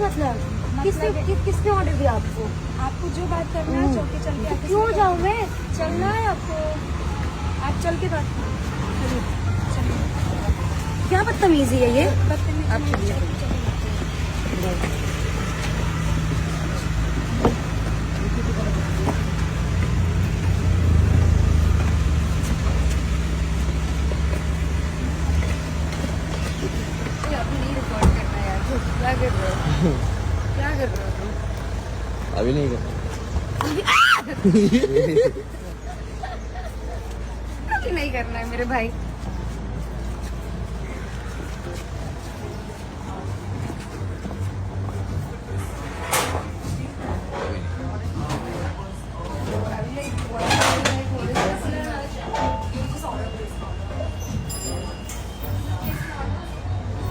मतलब किसने ऑर्डर दिया आपको? आपको जो बात करना है चौके चल के क्यों जाऊँ मैं? चलना है आपको, आप चल के बात करो। क्या बदतमीजी है ये? क्या कर रहे हो? क्या कर रहे हो तुम? अभी नहीं करना। अभी नहीं करना है मेरे भाई।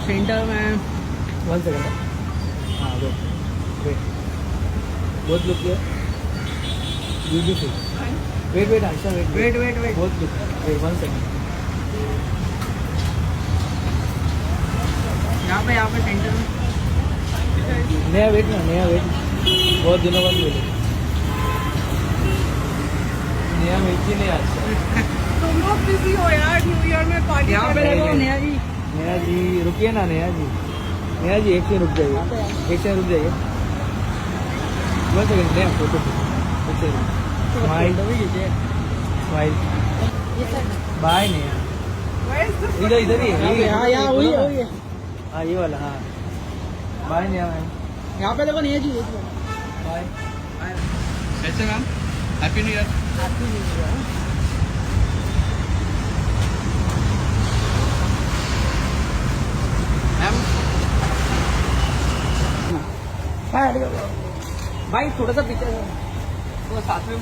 सेंटर में 1 सेकंड। हाँ वेट बहुत लुक है ब्यूटीफुल। वेट आशा वेट बहुत लुक। Wait 1 second. यहाँ पे सेंटर में नया वेट बहुत दिनों बाद मिले। नया वेट ही नहीं आता। तुम लोग बिजी हो यार, न्यू ईयर में पार्टी यहाँ पे कर रहे हो। नया जी रुकिए ना। नया जी एक से रुक जाइए। 1 सेकंड। 1 सेकंड। नया फोटो स्माइल बाय नया। इधर ही है। यहाँ वही है। हाँ ये वाला। हाँ बाय नया मैम। यहाँ पे देखो नया जी बाय। कैसे ma'am? Happy new year. Happy new year. भाई थोड़ा सा पीछे वो साथ में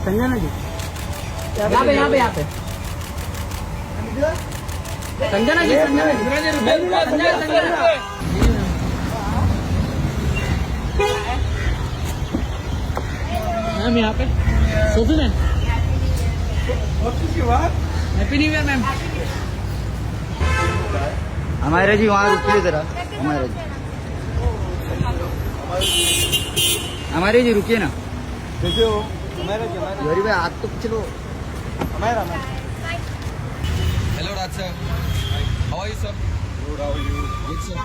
संजना जी यहाँ पे संजना जी मैम यहाँ पे Sophie ma'am. Happy new year ma'am. हमारे जी वहाँ रुकिए जरा। हमारे जी रुकिए ना। कैसे हो? गरीब है हाथ तो चलो। हमारा Hello Raj sir. How are you sir? Good, how are you? Good sir.